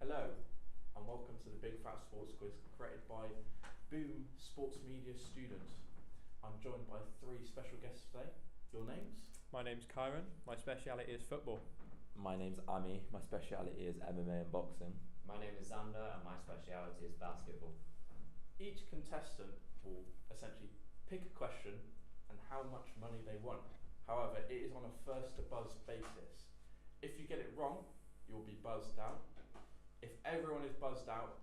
Hello, and welcome to the Big Fat Sports Quiz created by Boom Sports Media students. I'm joined by three special guests today. Your names? My name's Kyron. My speciality is football. My name's Ami. My speciality is MMA and boxing. My name is Xander and my speciality is basketball. Each contestant will essentially pick a question and how much money they want. However, it is on a first to buzz basis. If you get it wrong, you'll be buzzed out. If everyone is buzzed out,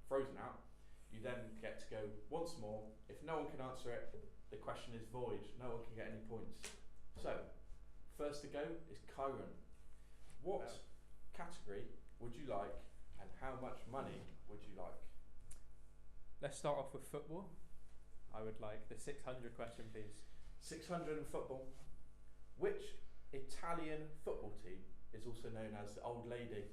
frozen out, you then get to go once more. If no one can answer it, the question is void. No one can get any points. So, first to go is Kyron. What category would you like and how much money would you like? Let's start off with football. I would like the 600 question, please. 600 in football. Which Italian football team is also known as the Old Lady?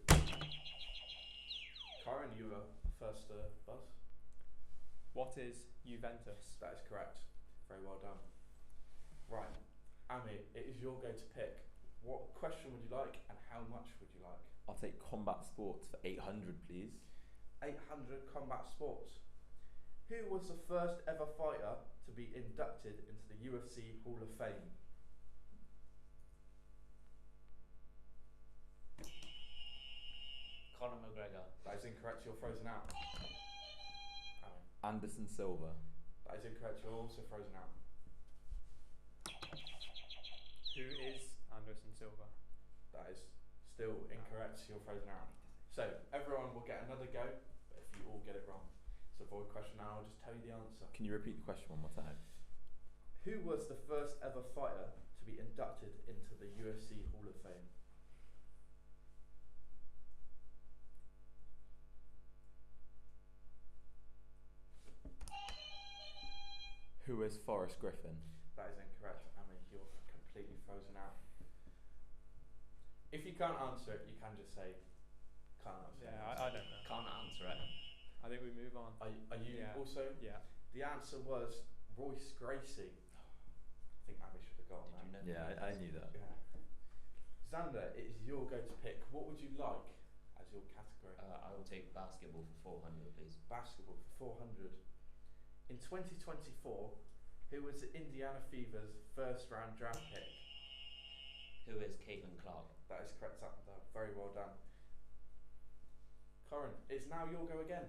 Kyron, you were first to buzz. What is Juventus? That is correct. Very well done. Right, Ami, it is your go to pick. What question would you like and how much would you like? I'll take combat sports for 800, please. 800 combat sports. Who was the first ever fighter to be inducted into the UFC Hall of Fame? Conor McGregor. That is incorrect, you're frozen out. Ami. Anderson Silva. That is incorrect, you're also frozen out. Who is Anderson Silva? That is still incorrect, you're frozen out. So, everyone will get another go, but if you all get it wrong, it's a void question now, I'll just tell you the answer. Can you repeat the question one more time? Who was the first ever fighter to be inducted into the UFC Hall of Fame? Who is Forrest Griffin? That is incorrect, Ami, you're completely frozen out. If you can't answer it, you can just say, can't answer it. Yeah, I don't know. Can't answer it. I think we move on. Are you Yeah. also? Yeah. The answer was Royce Gracie. I think Ami should have gotten that. Did you know? Yeah, I knew that. Yeah. Xander, it is your go to pick. What would you like as your category? I will take basketball for 400, please. Basketball for 400. In 2024, who was the Indiana Fever's first round draft pick? Who is Caitlin Clark? That is correct, Xander. Very well done. Corin, it's now your go again.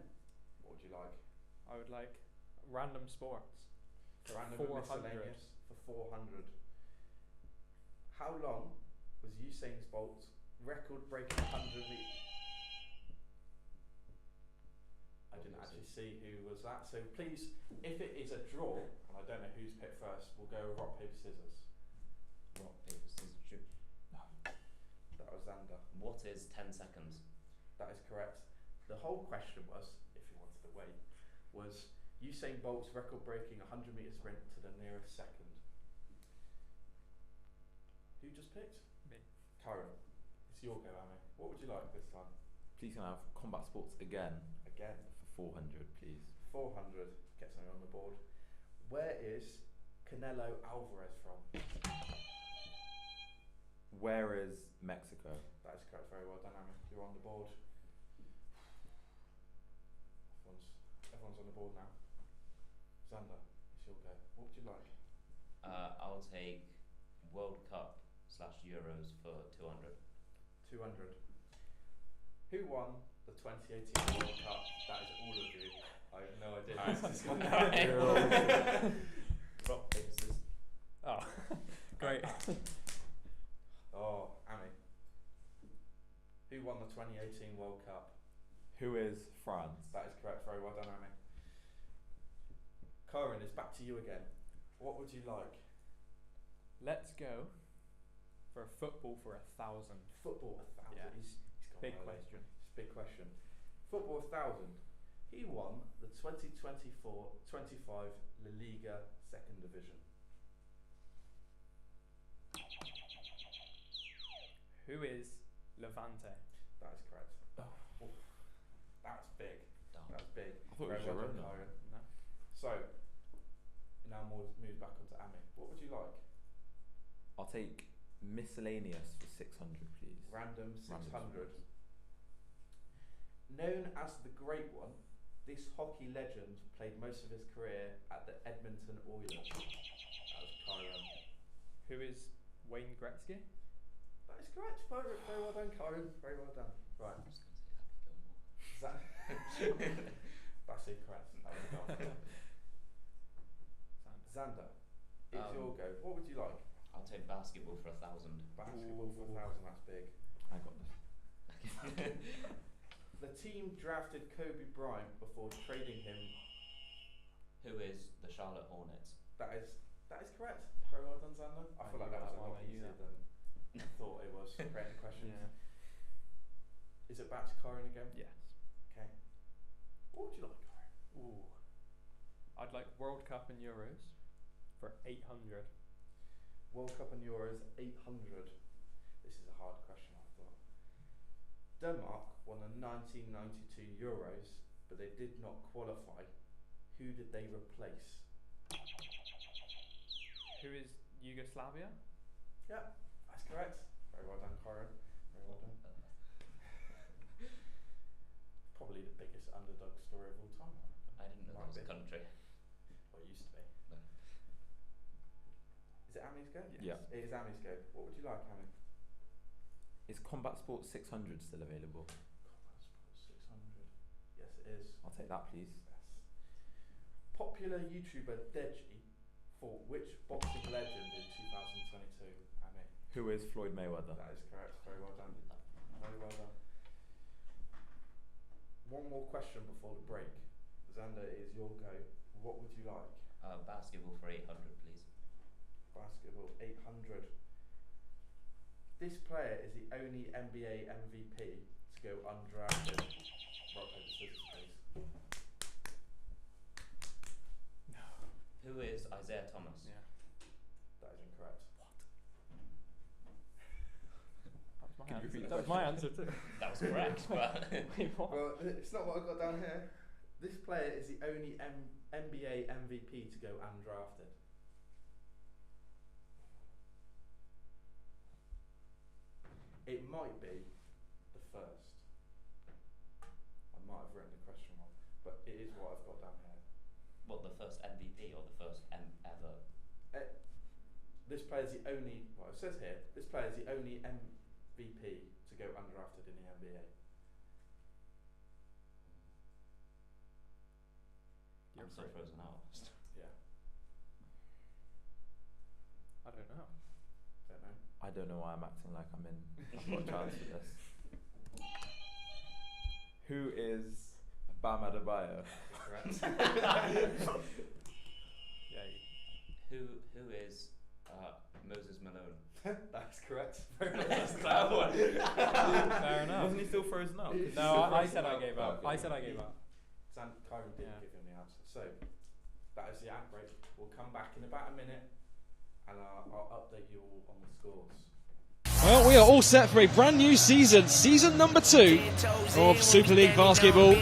What would you like? I would like random sports. For Random and 400. miscellaneous for 400. How long was Usain Bolt's record-breaking 100 meter? I didn't actually see who was that. So please, if it is a draw, and I don't know who's picked first, we'll go rock, paper, scissors. Rock, paper, scissors, shoot. That was Xander. What is 10 seconds? That is correct. The whole question was, if you wanted to wait, was Usain Bolt's record-breaking 100 meter sprint to the nearest second. Who just picked? Me. Kyron, it's your go, Ami. What would you like this time? Please can I have combat sports again Again, for 400, please. 400. Get something on the board. Where is Canelo Alvarez from? Where is Mexico? That is correct. Very well done, Ami. You're on the board. Everyone's on the board now. Xander, it's your go. What would you like? I'll take World Cup / Euros for 200. 200. Who won the 2018 World Cup? That is all of you. I have no idea. Rock, paper, scissors. Oh, great. Oh, Ami. Who won the 2018 World Cup? Who is France? That is correct. Very well done, Ami. Corin, it's back to you again. What would you like? Let's go for football for 1,000. Football 1,000. Yeah. He's gone Big early. question. It's a big question. Football 1,000. He won the 2024-25 La Liga Second Division. Who is Levante? That is correct. Oh. Oof. That's big. Dumb. That's big. I thought it Very was well done, Girona. Kyron. No. So, now move back onto Ami. What would you like? I'll take miscellaneous for 600, please. Random 600. Known as the Great One, this hockey legend played most of his career at the Edmonton Oilers. That was Kyron. Who is Wayne Gretzky? That is correct. Very, very well done, Kyron. Very well done. Right. I was going to say Happy Gilmore. That's incorrect. That was dumb. Xander, it's your go. What would you like? I'll take basketball for 1,000. Basketball for 1,000. That's big. I got this. The team drafted Kobe Bryant before trading him. Who is the Charlotte Hornets? That is correct. Very well done, Xander. I feel like that was a lot easier than I thought it was. Great question. Yeah. Is it back to Kyron again? Yes. Okay. What would you like, Kyron? Ooh. I'd like World Cup and Euros for 800. World Cup and Euros 800. This is a hard question, I thought. Denmark won the 1992 Euros, but they did not qualify. Who did they replace? Who is Yugoslavia? Yeah, that's correct. Very well done, Kyron. Very well done. Probably the biggest underdog story of all time. I didn't know Might that was a be. country. Well, it used to be. No. Is it Ami's go? Yes. Yeah. It is Ami's go. What would you like, Ami? Is Combat Sports 600 still available? Combat Sports 600. Yes, it is. I'll take that, please. Yes. Popular YouTuber Deji fought which boxing legend in 2022? Ami. Who is Floyd Mayweather? That is correct. Very well done. Very well done. One more question before the break. Xander, it is your go. What would you like? Basketball for 800, please. Basketball 800. This player is the only NBA MVP to go undrafted. Rock, paper, scissors, please. No. Who is Isaiah Thomas? Yeah. That is incorrect. Can you repeat That was my answer too. That was correct, but Wait, what? Well, it's not what I've got down here. This player is the only NBA MVP to go undrafted. It might be the first. I might have written the question wrong, but it is what I've got down here. what, the first MVP or the first ever? This player is the only, well, it says here, this player is the only MVP to go undrafted in the NBA. You're I'm so free. frozen out. Yeah, I don't know. don't know. I don't know why I'm acting like I've got a chance for this. Who is Bam Adebayo? Correct. Yeah. Who is Moses Malone? That's correct. Very That's nice. that one. Fair enough. Wasn't he still frozen up? He's No, still I frozen said I up. gave up. Okay. I said I gave up. Kyron didn't Yeah. give him the answer. So, that is the ad break. We'll come back in about a minute and I'll update you all on the scores. Well, we are all set for a brand new season, season number 2 of Super League Basketball.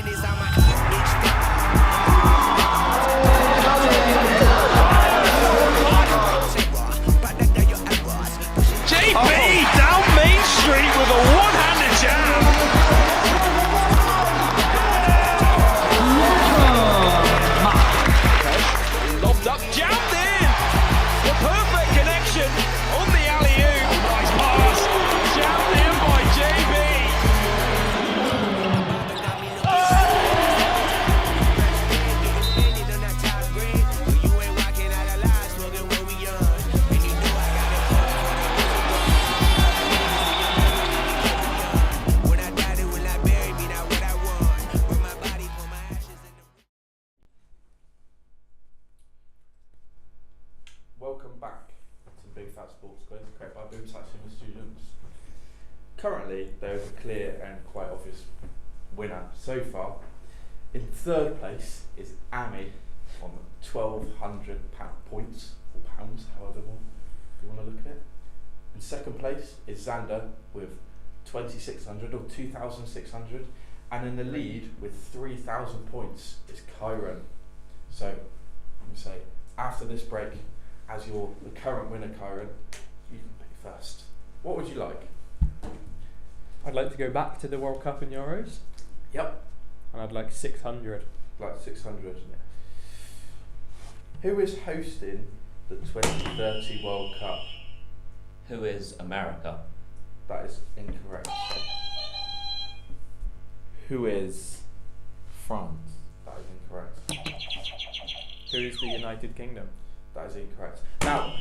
JB down Main Street with a one-handed jam. Lobbed up, jammed in. The perfect connection on the alley-oop. Nice pass, jammed in by JB. Welcome back to Big Fat Sports Quiz, created by Boom Satsuma students. Currently, there is a clear and quite obvious winner so far. In third place is Ami on 1,200 points, or pounds, however you want to look at it. In second place is Xander with 2,600 or 2,600, and in the lead with 3,000 points is Kyron. So, let me say, after this break, as you're the current winner, Kyron, you can pick first. What would you like? I'd like to go back to the World Cup and Euros Yep. And I'd like 600. Like 600. Who is hosting the 2030 World Cup? Who is America? That is incorrect. Who is France? That is incorrect. Who is the United Kingdom? That is incorrect. Now,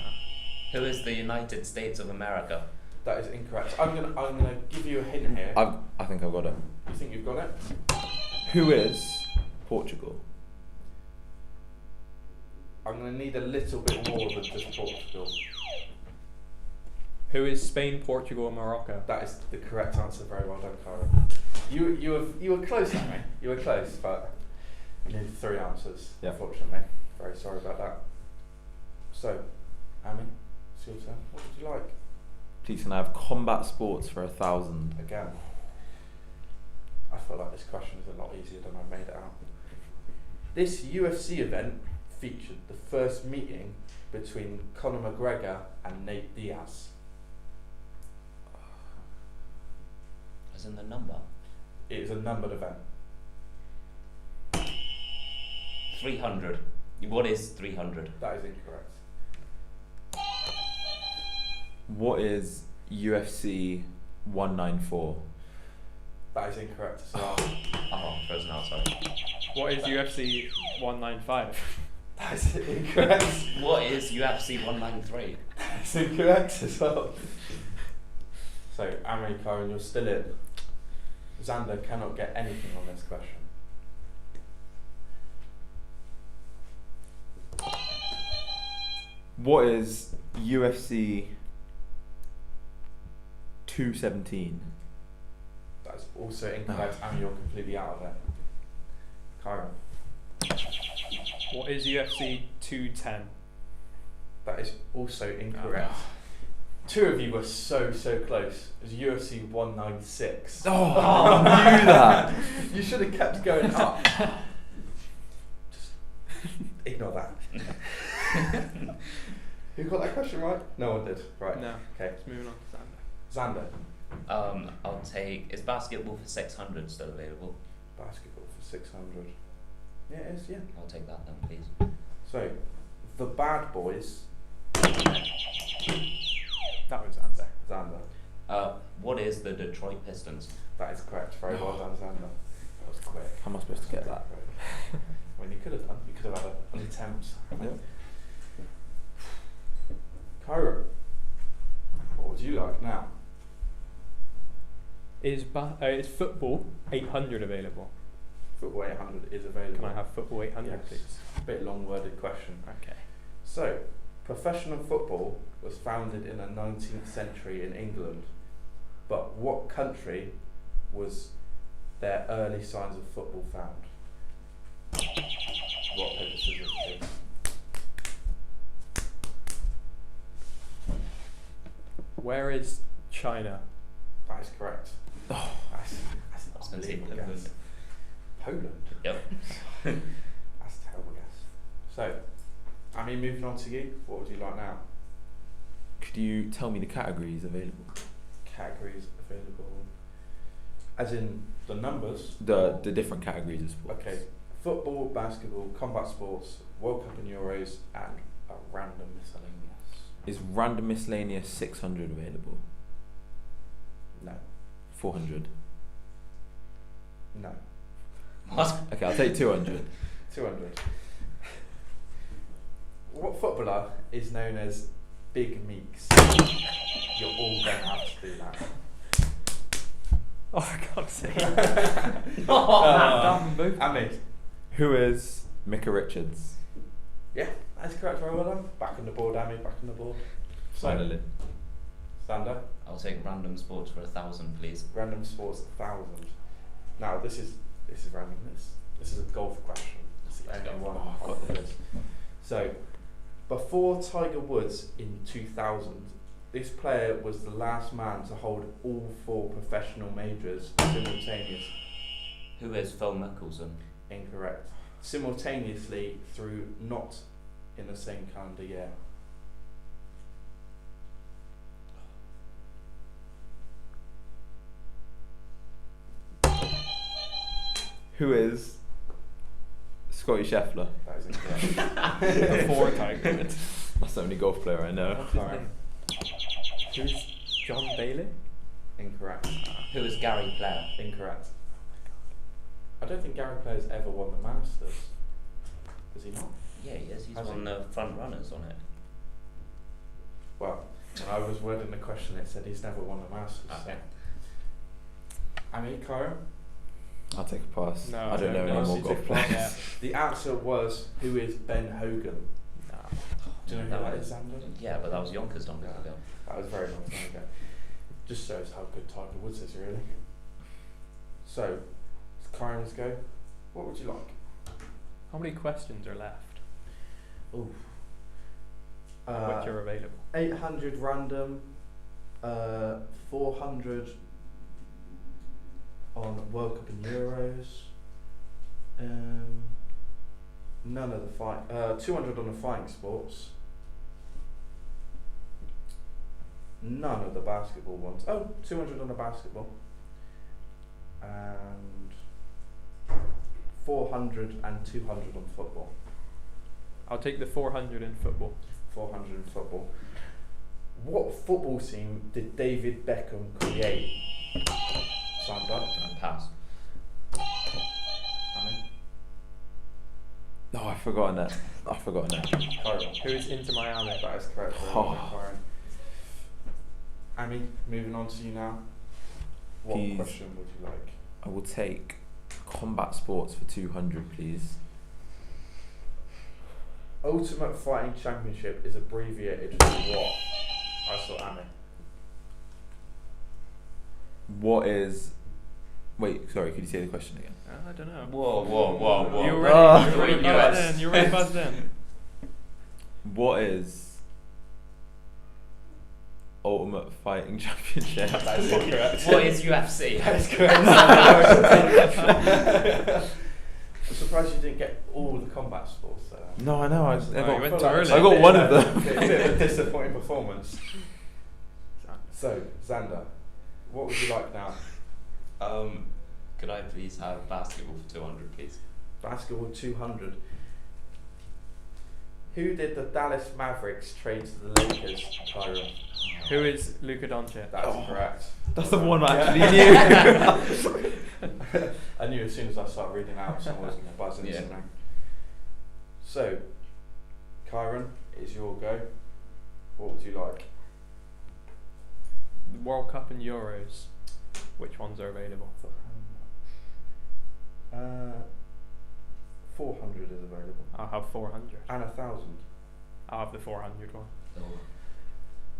Who is the United States of America? that is incorrect. I'm gonna give you a hint here. I think I've got it. You think you've got it? Who is Portugal? I'm gonna need a little bit more than just Portugal. Who is Spain, Portugal, and Morocco? That is the correct answer. Very well done, Kyra. You were close, Amy. You were close, but you needed 3 answers. Yeah. Unfortunately, very sorry about that. So, Amy, it's your turn. What would you like? Please can I have combat sports for 1,000? Again, I feel like this question is a lot easier than I made it out. This UFC event featured the first meeting between Conor McGregor and Nate Diaz. As in the number? It is a numbered event. 300. What is 300? That is incorrect. What is UFC 194? That is incorect as well. Oh, I'm frozen out, sorry. What is UFC 195? That is incorrect. What is UFC 193? That's incorrect as well. So, Amy, Karen, you're still in. Xander cannot get anything on this question. What is UFC 217? That is also incorrect, and you're completely out of it. Kyron. What is UFC 210? That is also incorrect. 2 of you were so close. It was UFC 196. Oh, I knew that. You should have kept going up. Just ignore that. Who got that question right? No one did. Right. No. Okay. Let's move on to Xander. Xander. I'll take. Is basketball for 600 still available? Basketball for 600. Yeah, it is, yeah. I'll take that then, please. So, the Bad Boys, That was Xander. Xander. What is the Detroit Pistons? That is correct. Very well done, Xander. That was quick. How am I supposed to get that? I mean, you could have done. You could have had an attempt. Yeah. Kyra, what would you like now? Is football 800 available? Football 800 is available. Can I have football 800, Yes. please? Bit long-worded question. Okay. So, professional football was founded in the 19th century in England, but what country was their early signs of football found? Rock, paper, scissors, please. Where is China? That is correct. Oh. That's I was an going to say unbelievable Poland. guess. Poland? Yep. That's a terrible guess. So, I mean, moving on to you, what would you like now? Could you tell me the categories available? Categories available. As in the numbers? The different categories of sports. Okay. Football, basketball, combat sports, World Cup and Euros, and a random miscellaneous. Is random miscellaneous 600 available? No. 400. No. What? Okay, I'll take 200. 200. What footballer is known as Big Meeks? You're all going to have to do that. Oh, I can't see. Amy. Who is Micah Richards? Yeah, that's correct. Very well done. Back on the board, Amy. Back on the board. So, Finally. Sander. I'll take random sports for 1,000, please. Random sports 1,000. Now this is random. This is a golf question. It's the only one Oh, I've got this. So, before Tiger Woods in 2000, this player was the last man to hold all 4 professional majors simultaneously. Who is Phil Mickelson? Incorrect. Simultaneously through not in the same calendar year. Who is Scotty Scheffler? That is incorrect. Before Tiger Woods. That's the only golf player I know. Sorry. Who's John Bailey? Incorrect. Who is Gary Player? Incorrect. I don't think Gary Player's ever won the Masters. Has he not? Yeah, he is. He's Has one of he? the front runners on it. Well, when I was wording the question, it said he's never won the Masters. Okay. Amy, Kyron? I'll take a pass. No, I don't know no, any so more you golf take players. Yeah. The answer was, who is Ben Hogan? Nah. Do you know who That that was- is, Xander? Yeah, but that was Yonkers long ago. That was a very long time ago. Just shows how good Tiger Woods is, really. So, it's Kyron's go. What would you like? How many questions are left? Ooh. Which are available? 800 random, 400 on World Cup and Euros, none of the 200 on the fighting sports, none of the basketball ones. Oh, 200 on the basketball, and 400 and 200 on football. I'll take the 400 in football. 400 in football. What football team did David Beckham create? Sander? Pass. No, I've forgotten that. Kyron. Who is Inter Miami? That is correct. Oh. Amy, moving on to you now. What Please. question would you like? I will take combat sports for 200, please. Ultimate Fighting Championship is abbreviated for what? I saw Amy. What is... Wait, sorry, could you say the question again? I don't know. Whoa. You were Oh. already buzzed in. You already buzzed in. What is Ultimate Fighting Championship? That is incorrect. What is UFC? That is correct. I'm surprised you didn't get all the combat sports there. No, I know. I you got, went too early. I got one of them. A bit of a disappointing performance. So, Xander, what would you like now? Could I please have basketball for 200, please? Basketball 200. Who did the Dallas Mavericks trade to the Lakers, Kyron? Who is Luka Doncic? That's Oh. correct. That's the one I Yeah. actually knew. I knew as soon as I started reading out, someone was going to buzz in Yeah. something. So, Kyron, it's your go. What would you like? The World Cup and Euros. Which ones are available? 400 is available. I'll have 400. And 1,000. I'll have the 400 one.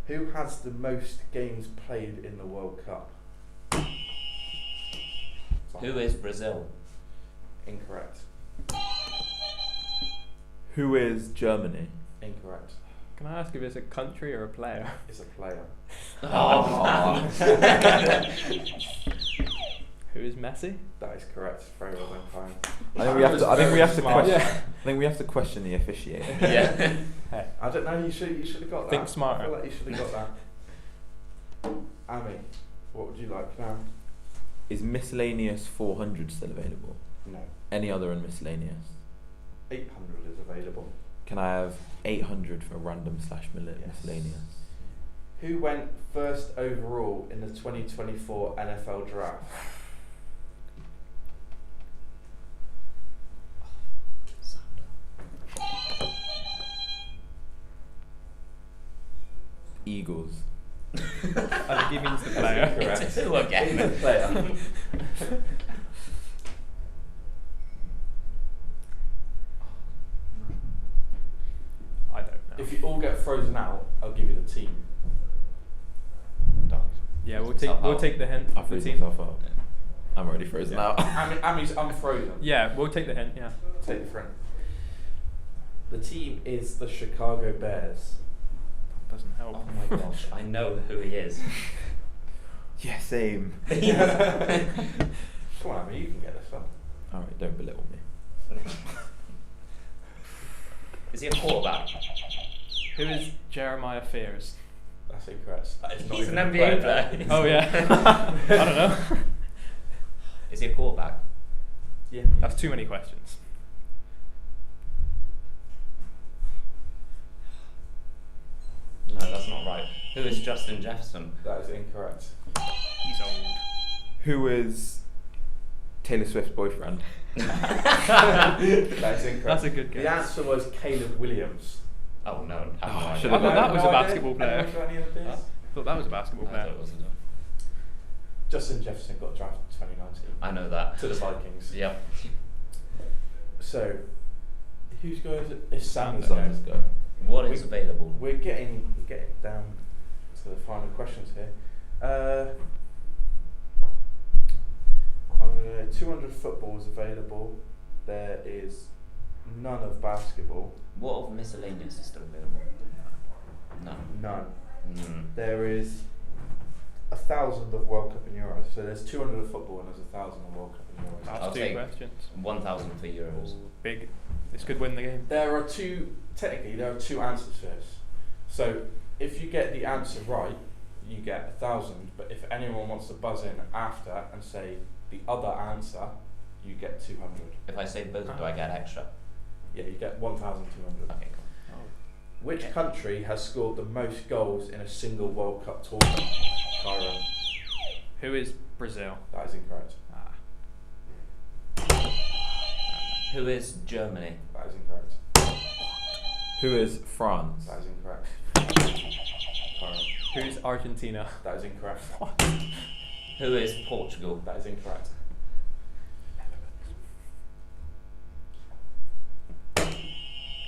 Who has the most games played in the World Cup? Who is Brazil? Incorrect. Who is Germany? Incorrect. Can I ask if it's a country or a player? It's a player. Oh. Who is Messi? That is correct. Very well done, Kyron. I think we have to. I think we have to Smart. question. Yeah. I think we have to question the officiating. Yeah. I don't know. You should have got that. Think smarter. I feel like you should have got that. Amy, what would you like now? Is miscellaneous 400 still available? No. Any other in miscellaneous? 800 is available. Can I have 800 for random / miscellaneous? Who went first overall in the 2024 NFL Draft? Eagles. I think he means the player. Correct. It's a two again. The player. I don't know. If you all get frozen out, I'll give you the team. Yeah, we'll Self-out. take the hint. I The freeze team. myself out. I'm already frozen Yeah. out. Amy's unfrozen. Yeah, we'll take the hint. Yeah. Take the friend. The team is the Chicago Bears. Doesn't help. Oh my gosh, I know who he is. Yeah, same. Come on, Amy, you can get this one. Alright, don't belittle me. Is he a quarterback? Who is Jeremiah Fears? That's incorrect. That is not He's even an a NBA player. Oh yeah. I don't know. Is he a quarterback? Yeah. That's too many questions. No, that's not right. Who is Justin Jefferson? That is incorrect. He's old. Who is Taylor Swift's boyfriend? That is incorrect. That's a good guess. The answer was Caleb Williams. Oh no, I have Oh, no idea. should've I thought that was a idea? basketball player. Anyone got any ideas? Huh? I thought that was a basketball I player. thought it was a- Justin Jefferson got drafted in 2019 I know that. to the Vikings. Yep. So, who's going? It's Sam that Sam goes. is go. What is available? We're getting down to the final questions here. I'm gonna 200 football is available. There is none of basketball. What of miscellaneous is still available? None. None. There There is 1,000 of World Cup and Euros. So there's 200 of football and there's 1,000 of World Cup and Euros. That's I'll two take- questions. 1,000 for Euros. Big. This could win the game. There are two answers for this. So if you get the answer right, you get 1,000. But if anyone wants to buzz in after and say the other answer, you get 200. If I say both, do I get extra? Yeah, you get 1,200. Okay, cool. Which Okay. country has scored the most goals in a single World Cup tournament? Kyron. Who is Brazil? That is incorrect. Who is Germany? That is incorrect. Who is France? That is incorrect. Kyron. Who's Argentina? That is incorrect. Who is Portugal? That is incorrect.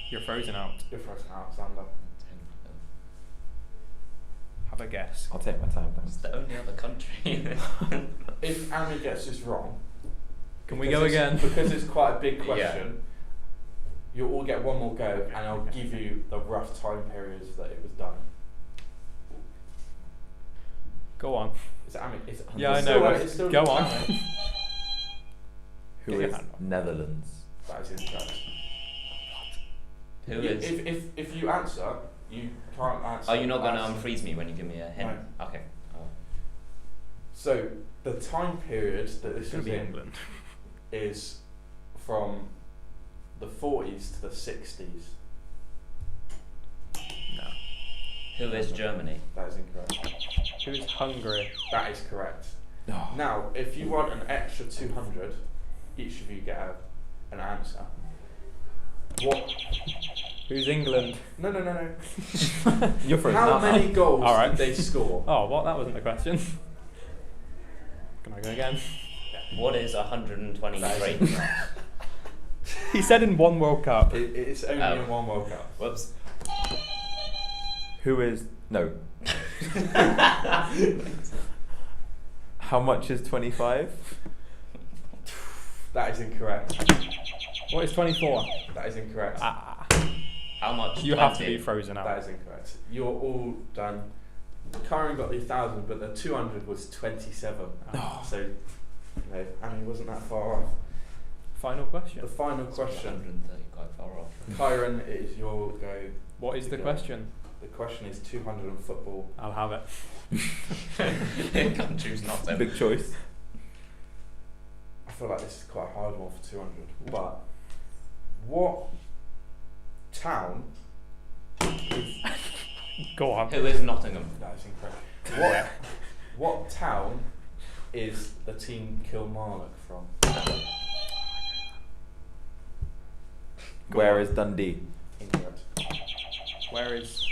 You're frozen out. You're first, Alexander. Have a guess. I'll take my time. It's Thanks. the only other country. If Amy gets this wrong, Can we because go it's- again? Because it's quite a big Yeah. question. You'll all get one more go, and I'll give you the rough time periods that it was done. Go on. Is it Amy? Is it, Yeah, it's I still- know. it's still Go on. Amy. Who Get your is hand up. Netherlands? That is incorrect. Who You- is? If you answer, you can't answer. Are you not gonna answer. unfreeze me when you give me a hint? Okay. Oh. So the time period that this It's gonna is be in England. is from the 40s to the 60s. No. Who is Germany? That is incorrect. Who's Hungary? That is correct. No. Now, if you want an extra 200, each of you get an answer. What? Who's England? No. You're frozen How out now. many goals Alright. did they score? Oh, what? That wasn't the question. Can I go again? What is That is 123? incorrect. He said in one World Cup. It's only Oh. in one World Cup. Whoops. Who is no? How much is 25? That is incorrect. What is 24? That is incorrect. How much? You have to 20? be frozen out. That is incorrect. You're all done. Karen got the 1,000, but the 200 was 27. Oh. So, Annie wasn't that far off. Final question. The final question. 130, quite far off. Kyron, it is your go. What is the Yeah. question? The question is 200 in football. I'll have it. Can't choose not to. Big choice. I feel like this is quite a hard one for 200. But what town is... Go on. Who is Nottingham? That is incorrect. What town is the team Kilmarnock from? Where is Dundee? Incorrect. Where is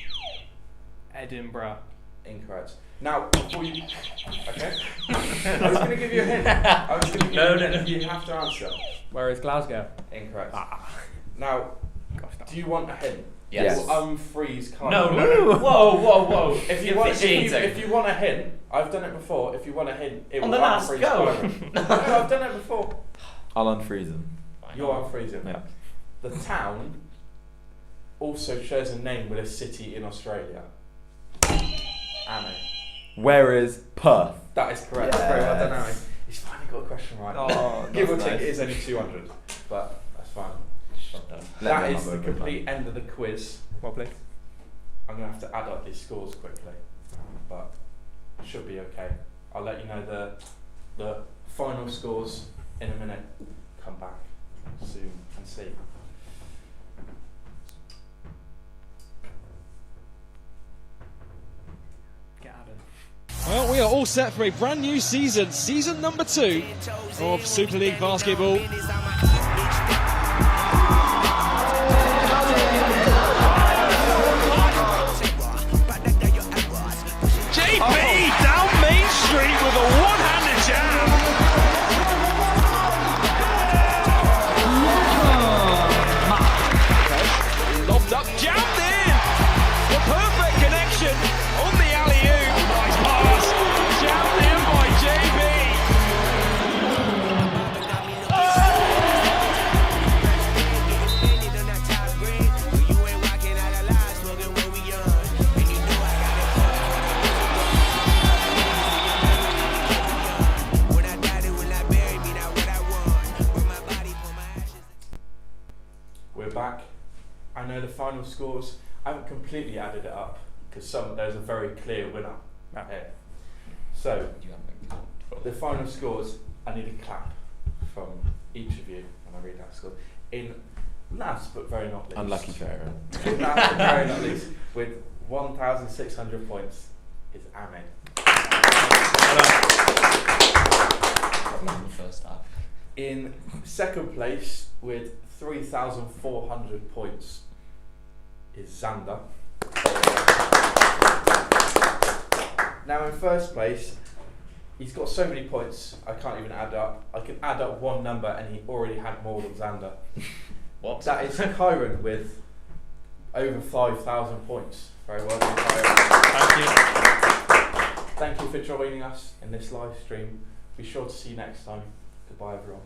Edinburgh? Incorrect. Now, before you... Okay? I was going to give you a hint. I was going to give you a No. hint. You have to answer. Where is Glasgow? Incorrect. Ah. Now, Gosh, that do you want a hint? Yes. Or unfreeze Kyron? No. Whoa. If you You're want, cheating. if you want a hint, I've done it before. If you want a hint, it On will the last unfreeze go. Kyron. No, I've done it before. I'll unfreeze them. You're unfreezing. Yeah. The town also shares a name with a city in Australia. Annie. Where is Perth? That is correct. Very well done, Yes. Annie. He's finally got a question right. Oh, Give or that's take, nice. it is only 200, but that's fine. Shut down. Let That them is have the a good complete end of the quiz. Well played. I'm going to have to add up these scores quickly, but it should be okay. I'll let you know the final scores in a minute. Come back. see. Get Adam. Well, we are all set for a brand new season, season number 2 of Super League Basketball. JB down Main Street with a one-handed jam. Lobbed up, jammed in. The perfect connection on the alley-oop. Nice pass, jammed in by JB. We're back. I know the final scores. I haven't completely added it up because there's a very clear winner here. So You haven't the final scores. I need a clap from each of you when I read that score. In last but very not least. Unlucky for Aaron. In last but very not least, with 1,600 points, is Ahmed. first half. In second place with 3,400 points is Xander. Now in first place, he's got so many points I can't even add up. I can add up one number and he already had more than Xander. What? That is Kyron with over 5,000 points. Very well done, Kyron. Thank you. Thank you for joining us in this live stream. Be sure to see you next time. Goodbye everyone.